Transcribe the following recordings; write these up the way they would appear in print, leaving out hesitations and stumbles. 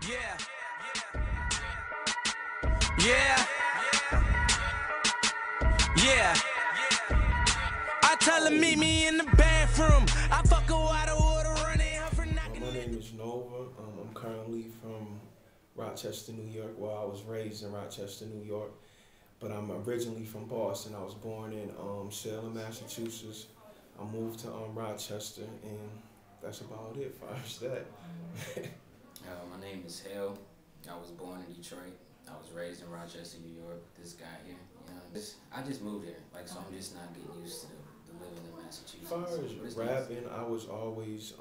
Yeah. Yeah. Yeah. I tell her meet me in the bathroom. I fuck her water, water running her for knocking. My name is Nova. I'm currently from Rochester, New York. Well, I was raised in Rochester, New York, but I'm originally from Boston. I was born in Salem, Massachusetts. I moved to Rochester, and that's about it for that. My name is Hale. I was born in Detroit. I was raised in Rochester, New York. This guy here, you know, I just moved here, like, so I'm just not getting used to the living in Massachusetts. As far as rapping, I was always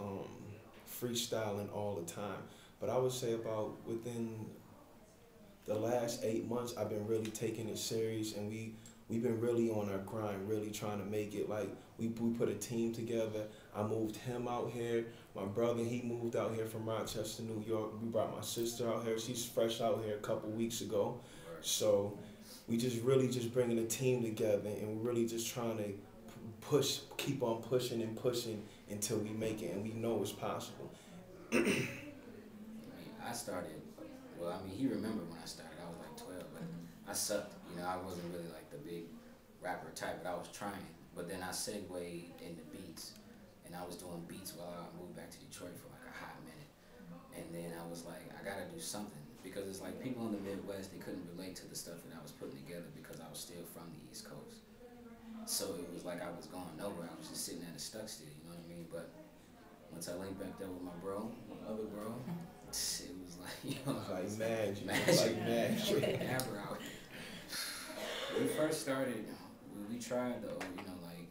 freestyling all the time. But I would say about within the last 8 months, I've been really taking it serious, and we've been really on our grind, really trying to make it. Like, we put a team together. I moved him out here. My brother, he moved out here from Rochester, New York. We brought my sister out here. She's fresh out here a couple weeks ago. So we just really just bringing a team together, and we're really just trying to keep on pushing and pushing until we make it, and we know it's possible. I started, well, he remembered when I started. I was like 12, but I sucked. You know, I wasn't really like the big rapper type, but I was trying. But then I segued into beats, and I was doing beats while I moved back to Detroit for like a hot minute. And then I was like, I gotta do something, because it's like people in the Midwest, they couldn't relate to the stuff that I was putting together because I was still from the East Coast. So it was like I was going nowhere. I was just sitting at a stuck still, you know what I mean? But once I linked back there with my other bro, it was like, you know, like magic. Like magic. Out. When we first started, we tried the, you know, like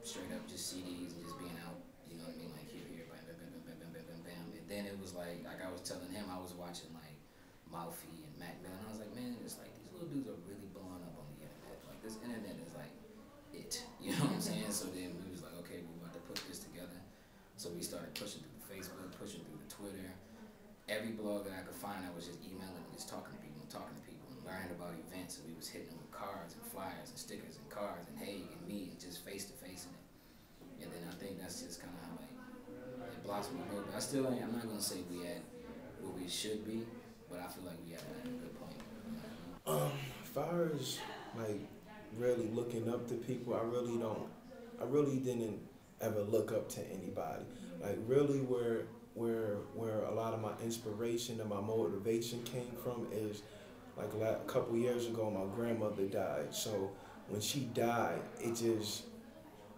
straight up just CDs and just being out, you know what I mean? Like here, bam, bam, bam, bam, bam, bam, bam, bam. And then it was like I was telling him, I was watching like Mouthy and Mac Miller, and I was like, man, it's like these little dudes are really blowing up on the internet. Like this internet is like it, you know what I'm saying? So then we was like, okay, we're about to put this together. So we started pushing through the Facebook, pushing through the Twitter. Every blog that I could find, I was just emailing and just talking to people and learning about events. And we was hitting them with cards and flyers and stickers and cards and hey and me and just face to face in it. And then I think that's just kind of how like it blossomed a little bit. I still ain't, I'm not gonna say we at where we should be, but I feel like we at a good point. As far as like really looking up to people, I really didn't ever look up to anybody. Like really where a lot of my inspiration and my motivation came from is like a couple years ago, my grandmother died. So when she died, it just,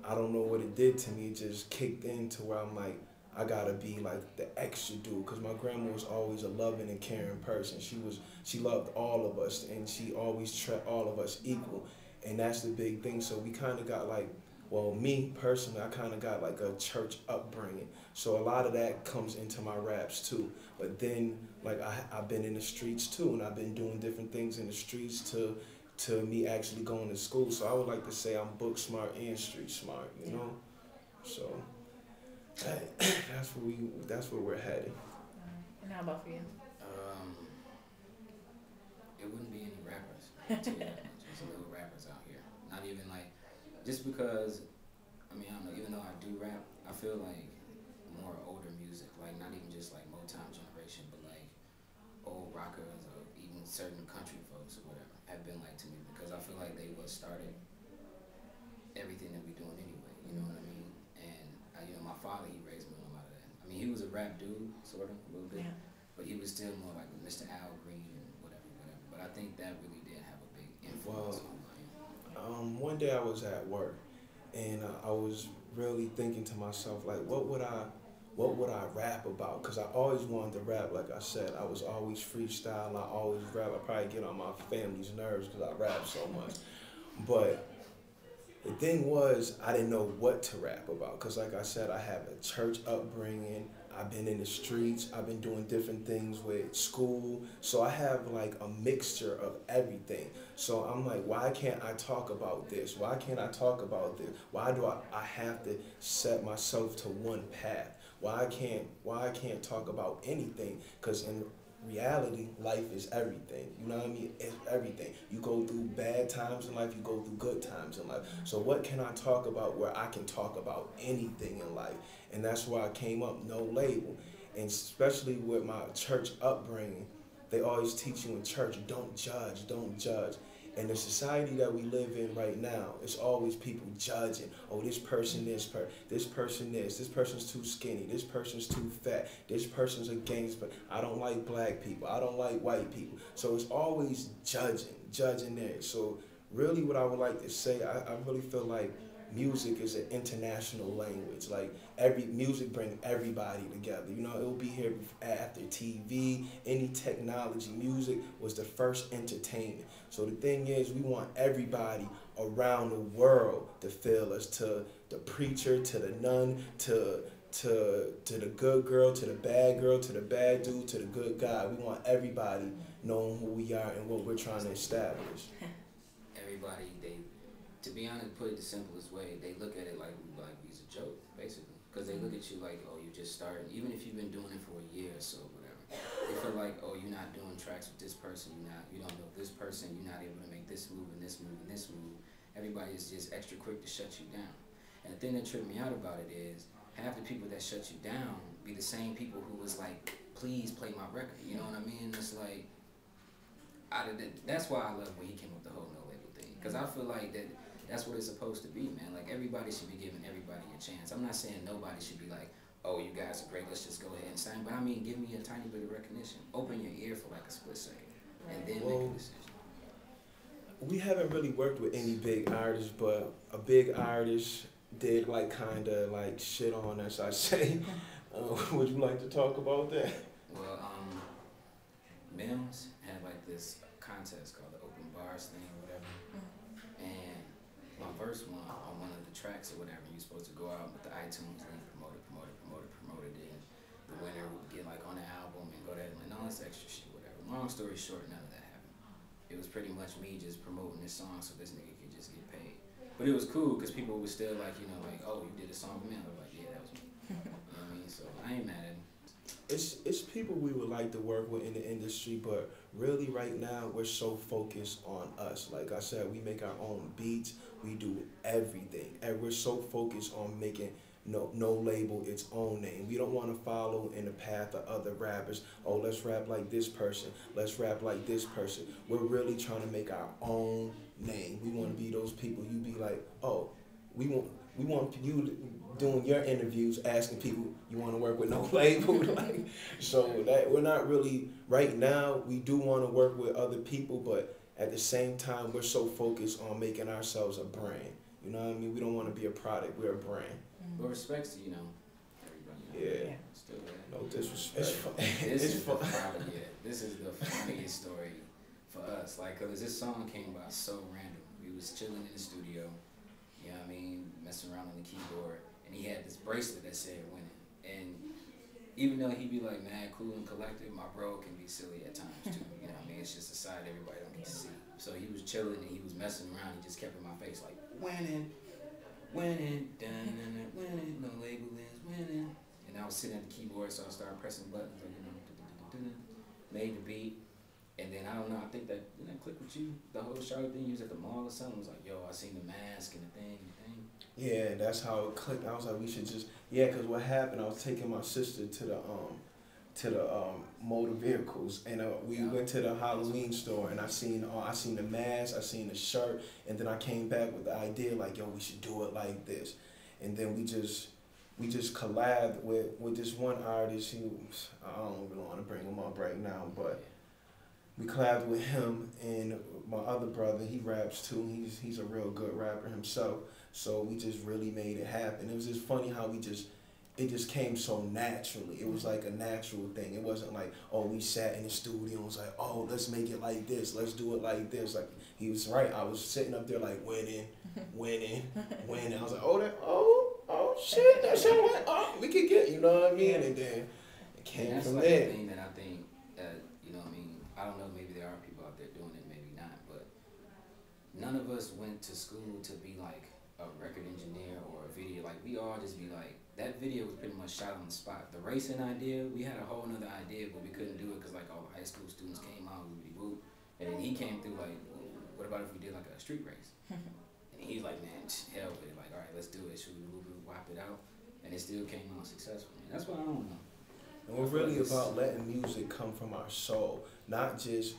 I don't know what it did to me. It just kicked into where I'm like, I gotta be like the extra dude, because my grandma was always a loving and caring person. She loved all of us, and she always treated all of us equal, and that's the big thing. So we kind of got like, well, me personally, I kind of got like a church upbringing, so a lot of that comes into my raps too. But then like I've been in the streets too, and I've been doing different things in the streets to me actually going to school. So I would like to say I'm book smart and street smart, you know. So that's where we're headed. And how about for you? It wouldn't be any rappers. Just little rappers out here. Not even like, just because, I don't know, even though I do rap, I feel like more older music, like not even just like Motown generation, but like old rockers or even certain country folks or whatever have been like to me, because I feel like they started everything that we're doing anyway, you know what I mean? And you know, my father, he raised me on a lot of that. He was a rap dude, sort of, a little bit, but he was still more like Mr. Al Green and whatever. But I think that really did have a big influence on me. One day I was at work, and I was really thinking to myself, like, what would I rap about? Because I always wanted to rap. Like I said, I was always freestyle. I always rap. I probably get on my family's nerves because I rap so much. But the thing was, I didn't know what to rap about, because like I said, I have a church upbringing. I've been in the streets. I've been doing different things with school. So I have like a mixture of everything. So I'm like, why can't I talk about this? Why can't I talk about this? Why do I have to set myself to one path? Why I can't talk about anything? Because in reality, life is everything. You know what I mean? It's everything. You go through bad times in life, you go through good times in life. So what can I talk about where I can talk about anything in life? And that's why I came up, No Label. And especially with my church upbringing, they always teach you in church, don't judge, don't judge. And the society that we live in right now, it's always people judging. Oh, this person this person this person's too skinny, this person's too fat, this person's a gangster. I don't like black people, I don't like white people. So it's always judging there. So really what I would like to say, I really feel like music is an international language. Like every music brings everybody together. You know, it'll be here after TV, any technology. Music was the first entertainment. So the thing is, we want everybody around the world to feel us, to the preacher, to the nun, to the good girl, to the bad girl, to the bad dude, to the good guy. We want everybody knowing who we are and what we're trying to establish. Everybody, to be honest, put it the simplest way, they look at it like it's a joke, basically. Because they look at you like, oh, you just started. Even if you've been doing it for a year or so, whatever. They feel like, oh, you're not doing tracks with this person. You don't know this person. You're not able to make this move and this move and this move. Everybody is just extra quick to shut you down. And the thing that tripped me out about it is, half the people that shut you down be the same people who was like, please play my record. You know what I mean? It's like, that's why I love when he came up with the whole no label thing. Because I feel like that's what it's supposed to be, man. Like, everybody should be giving everybody a chance. I'm not saying nobody should be like, oh, you guys are great, let's just go ahead and sign. But I mean, give me a tiny bit of recognition. Open your ear for like a split second, and then make a decision. We haven't really worked with any big artists, but a big artist did like kind of like shit on us, I say. Would you like to talk about that? Well, Mims had like this contest called the Open Bars thing or whatever. And my first one on one of the tracks or whatever, you're supposed to go out with the iTunes link, promote it, and the winner would get like on the album and go there and all this extra shit, whatever. Long story short, none of that happened. It was pretty much me just promoting this song so this nigga could just get paid. But it was cool because people were still like, you know, like, oh, you did a song for me? I was like, yeah, that was me. You know what I mean? So I ain't mad at him. It's people we would like to work with in the industry, but really right now we're so focused on us. Like I said, we make our own beats, we do everything, and we're so focused on making no label its own name. We don't want to follow in the path of other rappers. Oh, let's rap like this person, let's rap like this person. We're really trying to make our own name. We want to be those people you be like, oh, we want you doing your interviews asking people you want to work with no label. Like, so that we're not really right now. We do want to work with other people, but at the same time we're so focused on making ourselves a brand. You know what I mean? We don't want to be a product, we're a brand. But respects to, you know, everybody. Yeah. Still that. No disrespect. This is the funniest story for us. Like, cause this song came by so random. We was chilling in the studio, you know what I mean, messing around on the keyboard, and he had this bracelet that said winning. And even though he be like mad, cool, and collected, my bro can be silly at times too. You know what I mean? It's just a side everybody don't get to see. So he was chilling and he was messing around. He just kept in my face like, winning, dun, winning, no label is winning. And I was sitting at the keyboard, so I started pressing buttons, like, you know, made the beat. And then I don't know, I think didn't that click with you? The whole Charlotte thing, you was at the mall or something. It was like, yo, I seen the mask and the thing. Yeah, that's how it clicked. I was like, we should just, cause what happened, I was taking my sister to the motor vehicles, and we went to the Halloween store, and I seen the mask, I seen the shirt, and then I came back with the idea like, yo, we should do it like this. And then we just collabed with this one artist. I don't even want to bring him up right now, but we collabed with him and my other brother. He raps too. He's a real good rapper himself. So we just really made it happen. It was just funny how it just came so naturally. It was like a natural thing. It wasn't like, oh, we sat in the studio and was like, oh, let's make it like this. Let's do it like this. Like, he was right. I was sitting up there like winning. I was like, oh shit, that's how we could get, you know what I mean? And then it came from like there. The thing that I think, you know what I mean, I don't know, maybe there are people out there doing it, maybe not, but none of us went to school to be like a record engineer or a video. Like, we all just be like, that video was pretty much shot on the spot. The racing idea, we had a whole nother idea, but we couldn't do it because like all the high school students came out, whoop, and then he came through like, well, what about if we did like a street race? And he's like, man, hell with it. Like, all right, let's do it. Should we whoop, whop it out? And it still came out successful. And that's what I don't know. And we're really about letting music come from our soul, not just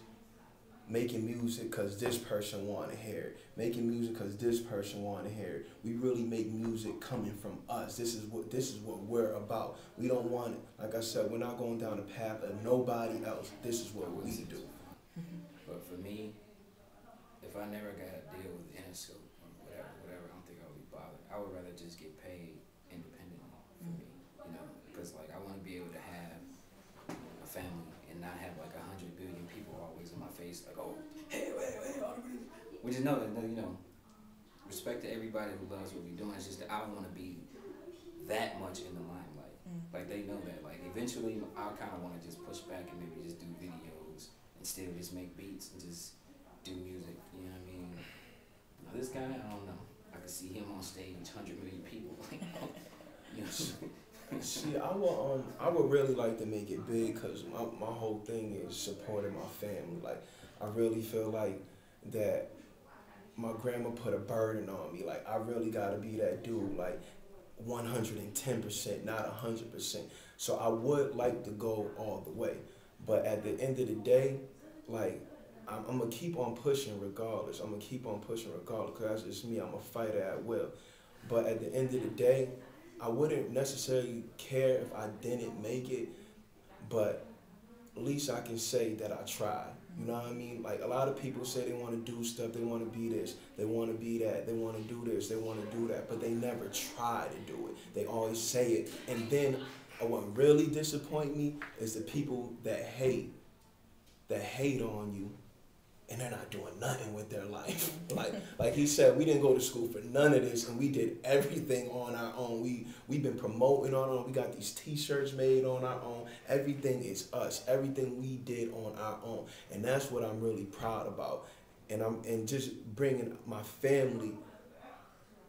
making music because this person want to hear it, making music because this person want to hear it. We really make music coming from us. This is what we're about. We don't want it. Like I said, we're not going down the path of nobody else. This is what we do. But for me, if I never got a deal with Interscope or whatever, I don't think I would be bothered. I would rather just get paid independently for me, you know, because like I want to be able to have a family and not have like 100 billion people always in my face, like, oh, hey, which is no, you know, respect to everybody who loves what we're doing. It's just that I don't want to be that much in the limelight. Like they know that. Like eventually, I kind of want to just push back and maybe just do videos and still just make beats and just do music. You know what I mean? Now this guy, I don't know. I could see him on stage, 100 million people. You know? See, I would really like to make it big because my whole thing is supporting my family. Like, I really feel like that my grandma put a burden on me. Like, I really got to be that dude, like 110%, not 100%. So I would like to go all the way. But at the end of the day, like, I'm going to keep on pushing regardless. I'm going to keep on pushing regardless because that's just me. I'm a fighter at will. But at the end of the day, I wouldn't necessarily care if I didn't make it, but at least I can say that I tried. You know what I mean? Like, a lot of people say they want to do stuff, they want to be this, they want to be that, they want to do this, they want to do that, but they never try to do it. They always say it. And then what really disappoints me is the people that hate on you, and they're not doing nothing with their life. Like he said, we didn't go to school for none of this, and we did everything on our own. We've been promoting on our own. We got these T-shirts made on our own. Everything is us. Everything we did on our own, and that's what I'm really proud about. And just bringing my family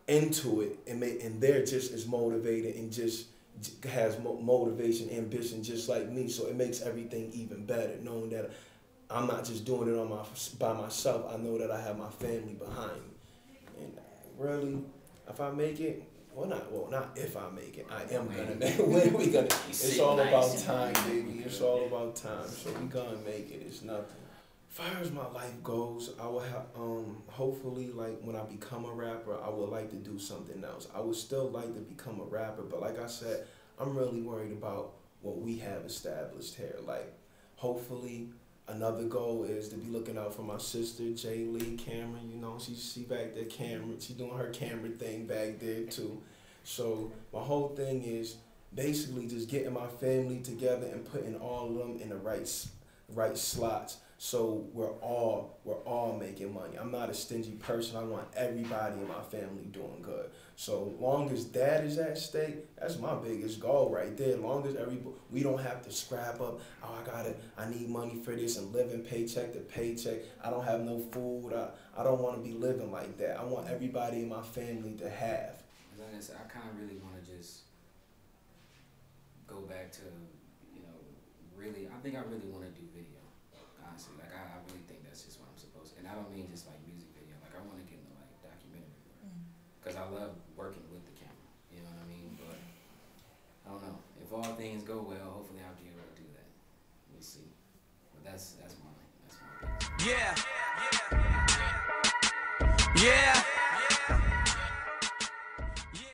into it, and they're just as motivated and just has motivation, ambition, just like me. So it makes everything even better, knowing that I'm not just doing it by myself. I know that I have my family behind me. And really, if I make it, not if I make it, I am gonna make it. When we gonna? It's all about time, baby. It's all about time. So we gonna make it. It's nothing. As far as my life goes, I will have, hopefully, like, when I become a rapper, I would like to do something else. I would still like to become a rapper, but like I said, I'm really worried about what we have established here. Like, hopefully, another goal is to be looking out for my sister, Jay Lee Cameron. You know, she back there, Cameron. She doing her camera thing back there, too. So my whole thing is basically just getting my family together and putting all of them in the right slots. So we're all making money. I'm not a stingy person. I want everybody in my family doing good. So long as that is at stake, that's my biggest goal right there. As long as we don't have to scrap up, I need money for this and living paycheck to paycheck. I don't have no food. I don't want to be living like that. I want everybody in my family to have. Like I said, I kind of really want to just go back to, you know, really, I think I really want to do video. Honestly, like I really think that's just what I'm supposed to. And I don't mean just like music video. Like I want to get into like documentary work because I love working with the camera. You know what I mean? But I don't know. If all things go well, hopefully I'll be able to do that. We'll see. But that's my. Yeah. Yeah.